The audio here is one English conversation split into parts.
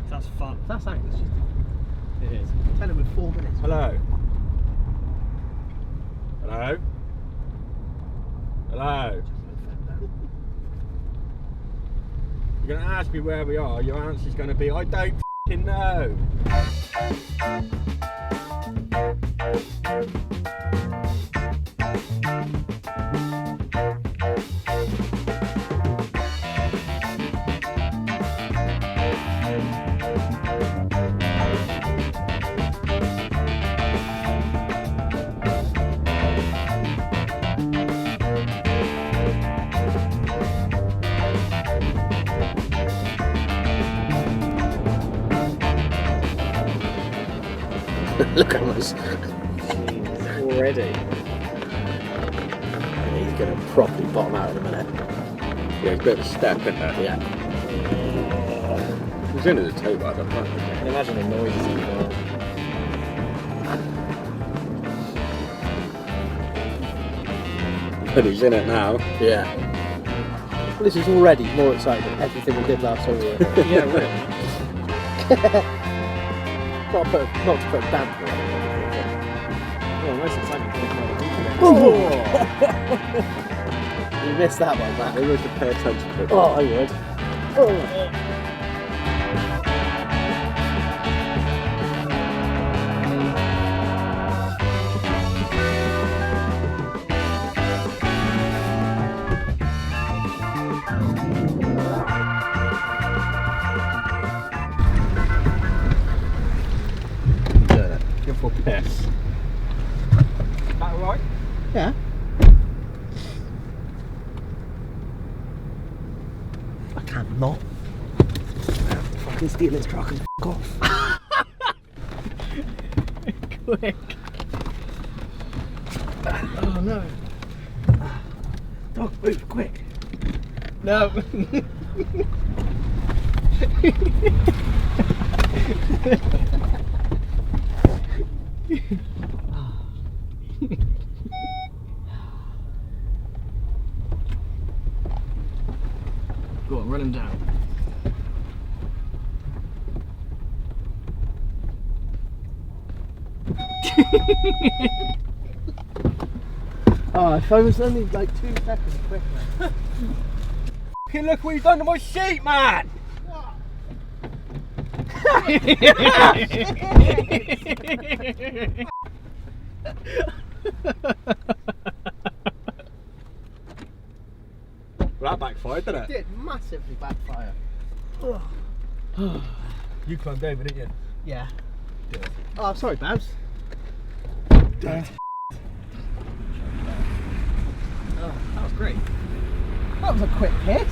That's fun. That's Angus. It is. Tell him in 4 minutes. Hello. Hello. Hello. You're going to ask me where we are. Your answer's going to be, I don't f***ing know. Look at us. Jeez, already. He's going to properly bottom out in a minute. Yeah, it's a bit of a step, isn't it? Yeah. He's into the toe bar, don't I can imagine the noises in there. But he's in it now. Yeah. Well, this is already more exciting than everything we did last summer. Yeah, really. Not to put a damper on it. Well, most exciting thing Oh! You missed that one, Matt. I would have pay attention to it. Oh, I would. Oh. Good for piss. Is that alright? Yeah. I can't not. Fucking steal his truck and f*** off. Quick. Oh no. Dog, move quick. No. Go on, run him down. Oh, if I was only like 2 seconds quicker. Hey, look what you've done to my sheet, man! Well, that backfired, didn't It it? did massively backfire. You climbed over, didn't you? Yeah. Oh, sorry, Babs. Oh, that was great. That was a quick piss.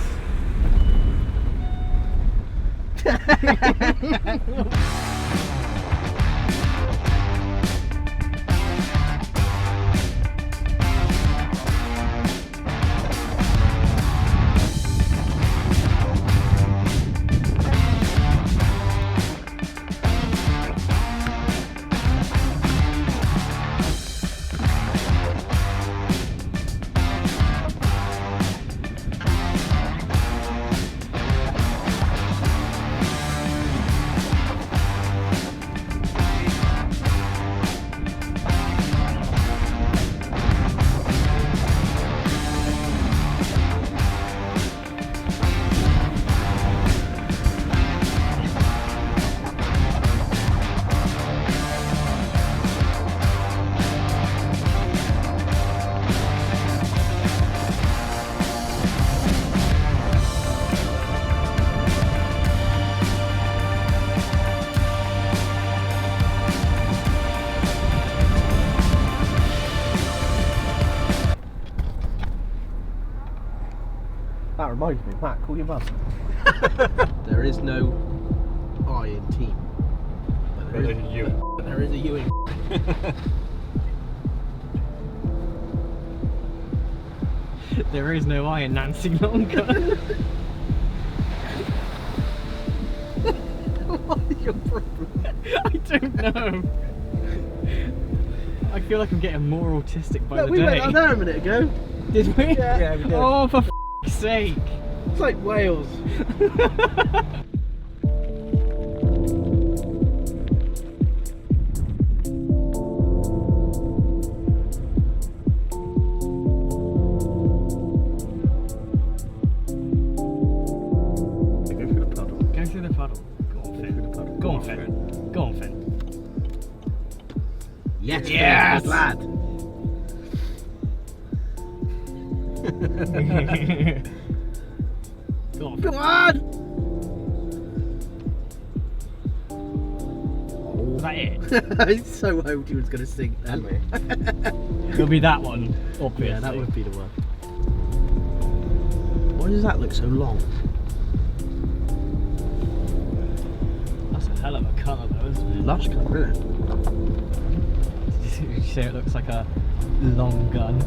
That reminds me, Matt, call your mum. There is no I in team. But there is you. There is a you in. There is no I in Nancy Longgun. What is your problem? I don't know. I feel like I'm getting more autistic by Look, the we day. went out there a minute ago. Did we? Yeah, we did. Oh, for f***'s sake. It's like Wales. through the puddle. Go on, Finn. Go on, Finn. Go on, Finn. Yes, Yes! good lad. Go on, Come Finn. on! Was that it? I so hoped he was going to sing then. It'll be that one, obviously. Yeah, that would be the one. Why does that look so long? That's a hell of a colour though, isn't it? Lush colour, isn't You say it looks like a long gun.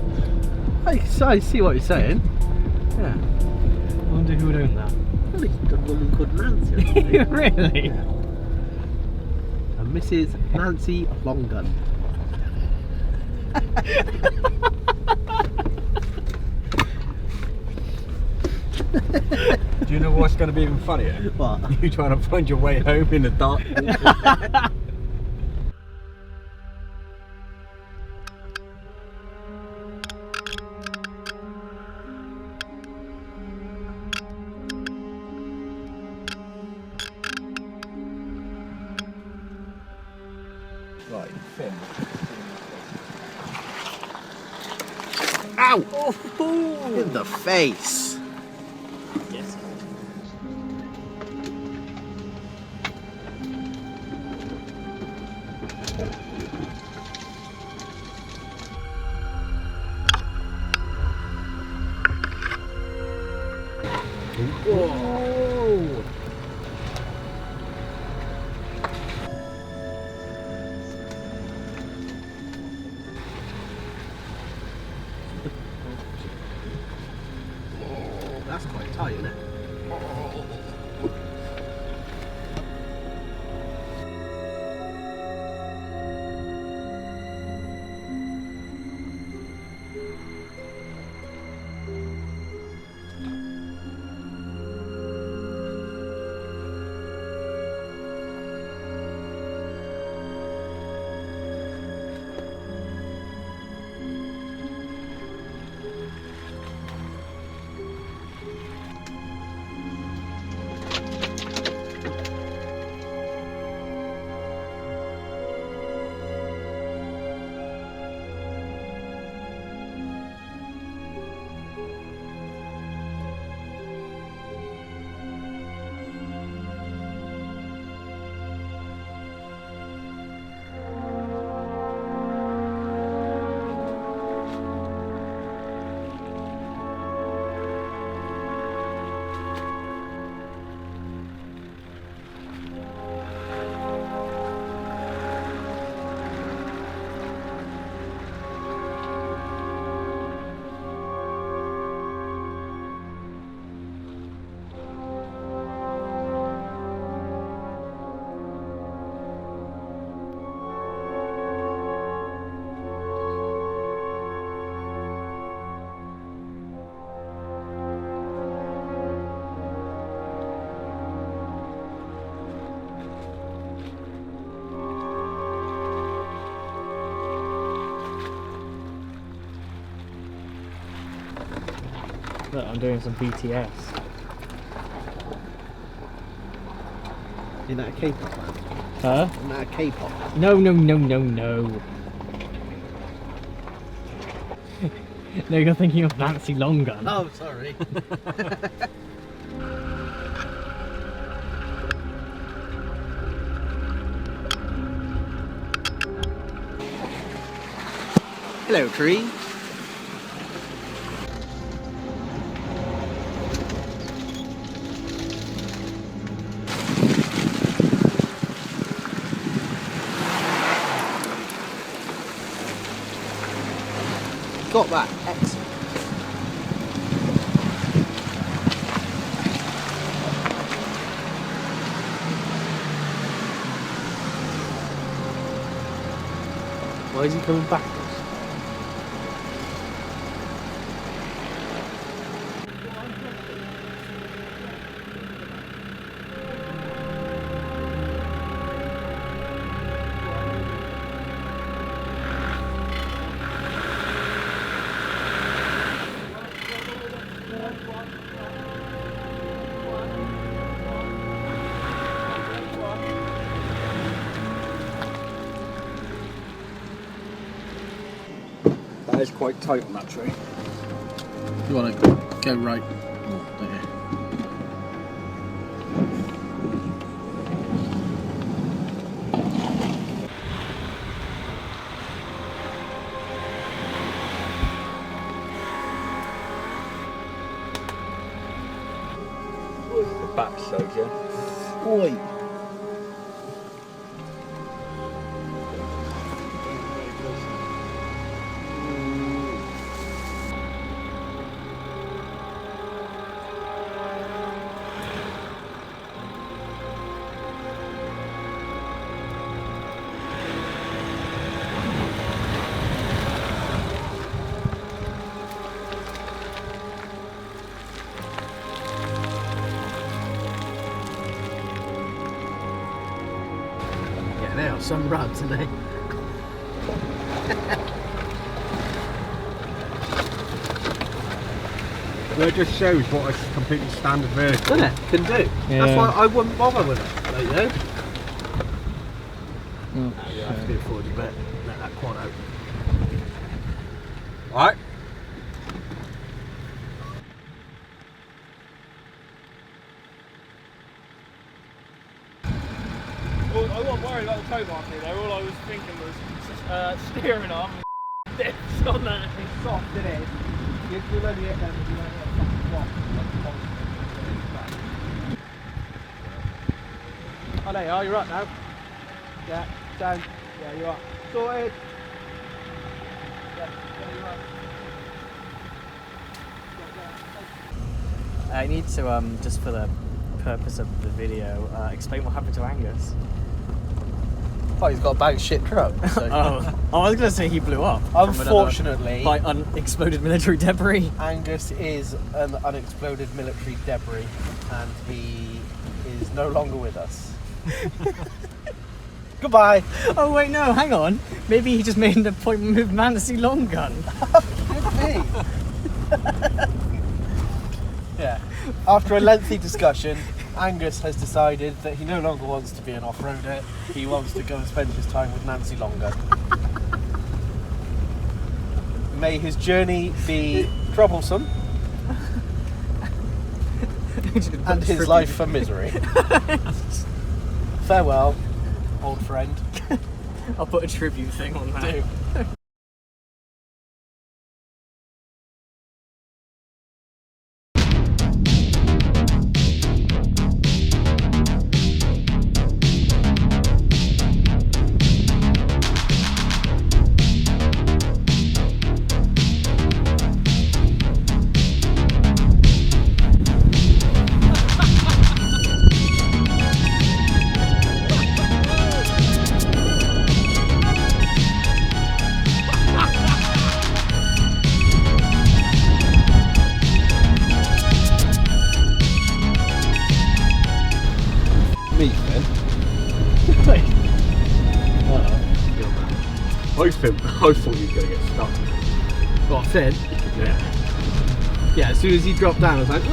it? I see what you're saying. Yeah. I wonder who would own that. Well, it's a woman called Nancy. I think. Really? Yeah. And Mrs. Nancy Longgun. Do you know what's going to be even funnier? What? You trying to find your way home in the dark. Right, Finn. Ow! In the face. Yes. Whoa! That's quite tight, isn't it? Look, I'm doing some BTS. Isn't that a K-pop band? Huh? Isn't that a K-pop? No, no, no, no, no. No, you're thinking of Nancy Longgun. Oh, sorry. Hello, tree. Got that. Excellent. Why is he coming backwards? is quite tight on that tree. You want to go right? Oh, don't you? The back shows you. Oi! They are some runs, aren't they? Well, it just shows what a completely standard vehicle Doesn't it? Can do. Yeah. That's why I wouldn't bother with it. Don't you know? Oh, You have to go forward a bit. Let that quad out. Right. Well, I wasn't worried about the tow bar thing there. All I was thinking was steering arm and dips on that. It's soft, it is. You'll only hit them if you only hit a fucking block. Oh, there you are, you're up now. Yeah, down. Yeah, you're up. Sorted. Yeah, there you are. I need to, just for the purpose of the video, explain what happened to Angus. Oh, he's got a bag of shit truck. So. I was going to say he blew up. Unfortunately, By unexploded military debris. Angus is an unexploded military debris, and he is no longer with us. Goodbye. Oh wait, no, hang on. Maybe he just made an appointment with Nancy Longgun. Could be. Yeah. After a lengthy discussion, Angus has decided that he no longer wants to be an off-roader. He wants to go and spend his time with Nancy Longgun. May his journey be troublesome and his life a misery. Farewell, old friend. I'll put a tribute thing on that. Do. Me then. I thought you were going to get stuck. What, Finn? Yeah. Yeah, as soon as he dropped down, I was like,